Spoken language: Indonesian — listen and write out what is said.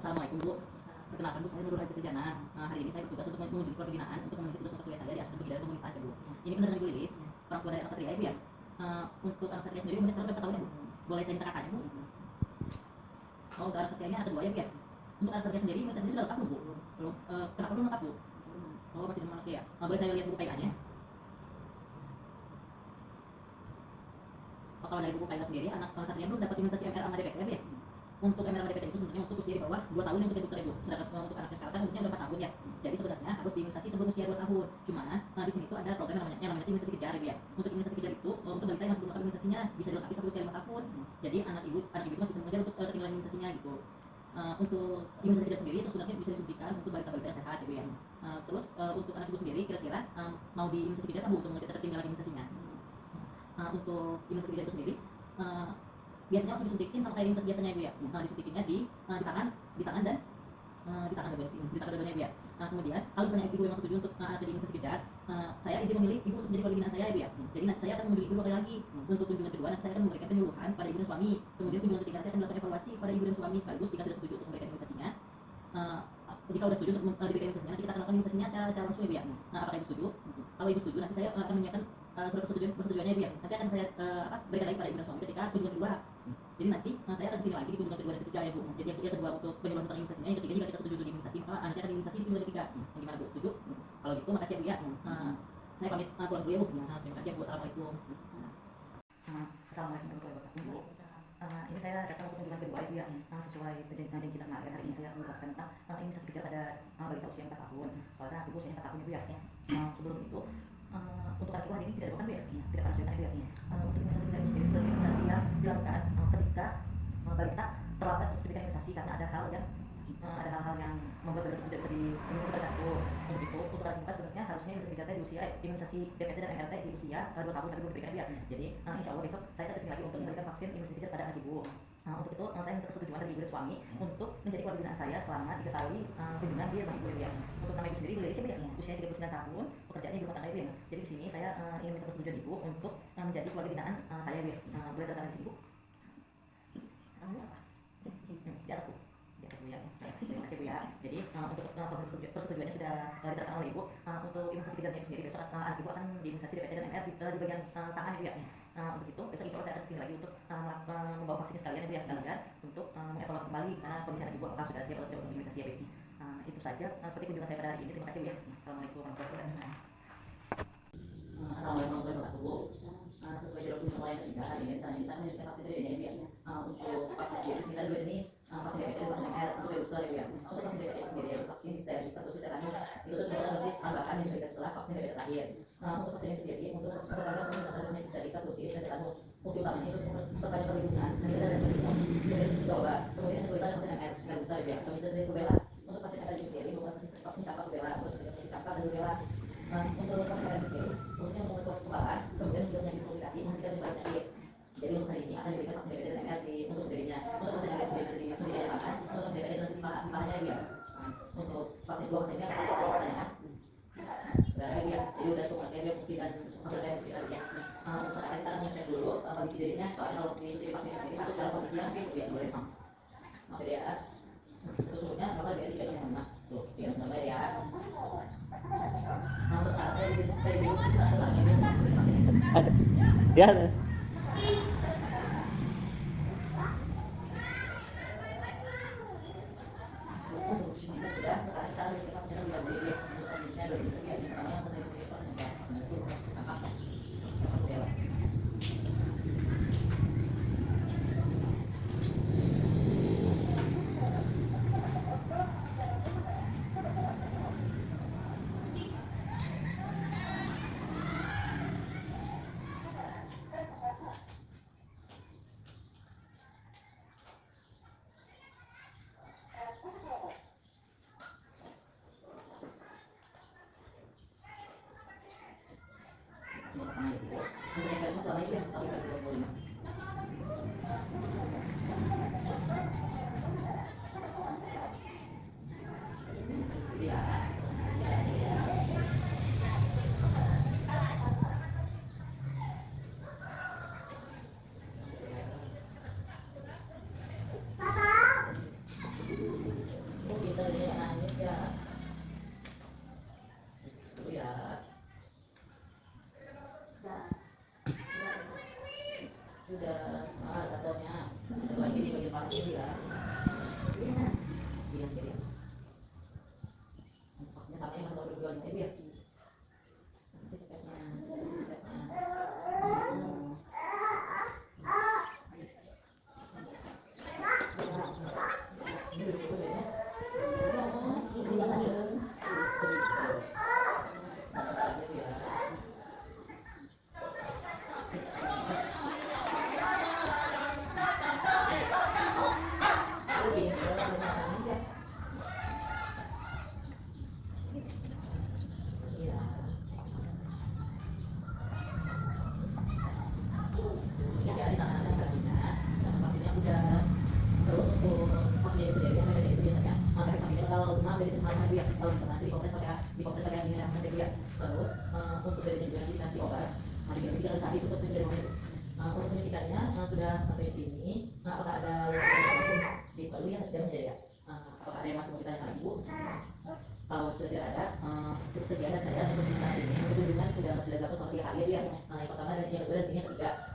Assalamualaikum Bu. Perkenalkan Bu, saya Nurul Aziz Jana. Hari ini saya bertugas untuk mengunjungi keluarga binaan untuk memenuhi tugas mata kuliah saya di Asosiasi Pendidikan Komunitas ya Bu. Ini kan dengan Ibu Lilis, orang tua dari anak Satria Ibu ya. Untuk anak Satria sendiri umurnya sekarang berapa tahun ya Bu? Boleh saya minta kakaknya Bu? Oh, untuk anak Satria ini anak kedua ya Bu ya. Untuk anak Satria sendiri imunisasi sudah lengkap belum Bu? Belum. Kenapa belum lengkap Bu? Oh, masih belum lengkap ya. Boleh saya lihat buku KIK-nya? Kalau dari buku KIK sendiri, anak Satria belum dapat imunisasi MR sama DPT ya Bu ya? Untuk MR DPT itu sebenarnya untuk usia di bawah 2 tahun yang untuk booster ibu. Sedangkan untuk anaknya sekarang kan umurnya udah 4 tahun ya. Jadi sebenarnya harus diimunisasi sebelum usia 2 tahun. Cuma di sini tuh ada program yang namanya imunisasi kejar ibu ya. Untuk imunisasi kejar itu untuk balita yang masih belum lengkap imunisasinya bisa dilengkapi sampai usia 5 tahun. Jadi anak ibu itu masih bisa mengejar untuk ketinggalan imunisasinya gitu. Untuk imunisasi kejar sendiri itu sebenarnya bisa disuntikan untuk balita-balita yang sehat ibu ya. Terus untuk anak ibu sendiri kira-kira mau diimunisasi kejar apa bu untuk mengejar ketinggalan imunisasinya? Untuk imunisasi kejar itu sendiri biasanya langsung disuntikin sama kayak imunisasi biasanya ibu ya. Disuntikinnya di tangan dan di tangan dua-duanya ibu ya. Kemudian kalau misalnya ibu memang setuju untuk anak imunisasi kejar, saya izin memilih ibu untuk menjadi keluarga binaan saya ibu ya. Jadi nanti saya akan memilih ibu kali lagi. Untuk kunjungan kedua nanti saya akan memberikan penyuluhan pada ibu dan suami. Kemudian kunjungan ketiga nanti akan melakukan evaluasi pada ibu dan suami sekaligus jika sudah setuju untuk memberikan imunisasinya. Jika sudah setuju untuk diberikan imunisasinya, nanti kita akan lakukan imunisasinya secara langsung ibu ya. Apakah ibu setuju? Kalau ibu setuju nanti saya akan menyiapkan surat persetujuannya ibu ya. Nanti akan saya berikan lagi pada ibu dan suami ketika kunjungan kedua. Jadi nanti saya akan kesini lagi di kunjungan kedua dan ketiga ya bu. Jadi yang kedua untuk penyuluhan tentang imunisasinya, yang ketiga jika kita setuju untuk imunisasi maka nanti akan imunisasi di kunjungan ketiga. Gimana bu? Setuju? Kalau gitu makasih ya bu ya. Saya pamit pulang dulu ya bu. Terima kasih ya bu. Assalamualaikum. Assalamualaikum warahmatullahi wabarakatuh. Ini saya datang untuk kunjungan kedua ibu ya. Sesuai perjanjian kita kemarin, hari ini saya menjelaskan tentang imunisasi kejar pada balita usia 4 tahun. Soalnya ibu usianya 4 tahun ibu ya. Sebelum itu untuk anak ibu hari ini tidak dilakukan bu ya, tidak pernah dilakukan ibu ya. Untuk imunisasi kejar itu sendiri sebenarnya imunisasi yang dilakukan ketika balita terlambat untuk diberikan imunisasi karena ada hal-hal yang membuat balita tidak bisa diimunisasi pada saat itu. Untuk itu, untuk anak muka sebenarnya harusnya imunisasi kejar di usia imunisasi DPT dan MRT di usia 2 tahun tapi belum diberikan ya. Jadi insya Allah besok saya akan kesini lagi untuk memberikan vaksin imunisasi kejar pada anak ibu. Untuk itu saya minta persetujuan dari ibu dan suami untuk menjadi keluarga binaan saya selama 3 kali kunjungan di rumah ibu ya. Untuk nama ibu sendiri boleh siapa ya? Usianya 39 tahun, pekerjaannya di rumah tangga ibu ya. Jadi di sini saya ingin minta persetujuan ibu untuk menjadi keluarga binaan saya ya. Boleh datang di sini bu? Di atas bu. Di atas bu ya. Terima kasih bu ya. Jadi untuk persetujuannya sudah diterangkan oleh ibu. Untuk imunisasi kejarnya itu sendiri besok anak ibu akan diimunisasi DPT dan MR di bagian tangan ibu ya. Untuk itu besok insya Allah saya akan kesini lagi untuk membawa vaksin sekalian ibu ya, sekalian untuk mengevaluasi kembali kondisi anak ibu apakah sudah siap untuk imunisasi ya bu. Itu saja seperti kunjungan saya pada hari ini. Terima kasih bu ya. Assalamualaikum warahmatullahi wabarakatuh. Assalamualaikum warahmatullahi wabarakatuh. Sesuai jalur kunjungan yang ketiga hari ini kita menyediakan vaksin dari ibu ya. Untuk vaksin sendiri kita dua jenis, vaksin DPT dan vaksin MR untuk booster ibu ya. Untuk vaksin DPT itu sendiri yaitu vaksin dari dosis tetanus itu merupakan dosis tambahan yang diberikan setelah vaksin DPT terakhir. Untuk vaksin ini sendiri untuk program penyuntikan dari dosis dan tetanus fungsi utamanya itu terkait perlindungan dari seperti bahwa kemudian yang kedua itu vaksin MR booster ibu ya. Kalau bisa sendiri rubella untuk vaksin MR itu sendiri merupakan vaksin campak rubella untuk campak dan rubella. Untuk vaksin MR sendiri khususnya untuk kekebalan kemudian juga penyakit komplikasi menghentikan penyebaran penyakit. Jadi untuk hari ini akan diberikan vaksin DPT dan MR untuk dirinya. Untuk vaksin MR sendiri nanti di tangan, untuk vaksin DPT nanti di palanya ya. Untuk vaksin dua vaksin ini akan ada pertanyaan. Berarti ya, jadi udah tuh pakai dia fungsi dan fungsi ya. Untuk sekarang kita akan ngecek dulu kondisi dirinya. Soalnya kalau di vaksin sendiri masuk dalam kondisi yang ya boleh maksudnya ya. Terus suhunya bakal dia 3,5 tuh, 3,5 ya. Untuk sekarang saya dari dulu kita ada lagi Ada. Ya ada. Sudah sekarang kita harus kita vaksinnya lebih dahulu ya. Untuk vaksinnya 2 dosis ya. Pertama yang pertama itu vaksin itu apa? Rubella. ke katanya satu lagi di bagian paha ini ya. Iya, iya. Maksudnya sama yang masuk berdua itu ya. Nanti cepetnya. Untuk dari dikasih obat, untuk penyuntikannya sudah sampai di sini. Apakah ada di Palu ya jamnya ya? Apakah ada yang masih mau ditanyakan Ibu? Kalau sudah tidak ada, cukup sekian dan saya untuk cerita ini. Kunjungan sudah dilakukan selama 3 hari ya. Yang pertama dan yang kedua dan yang ketiga.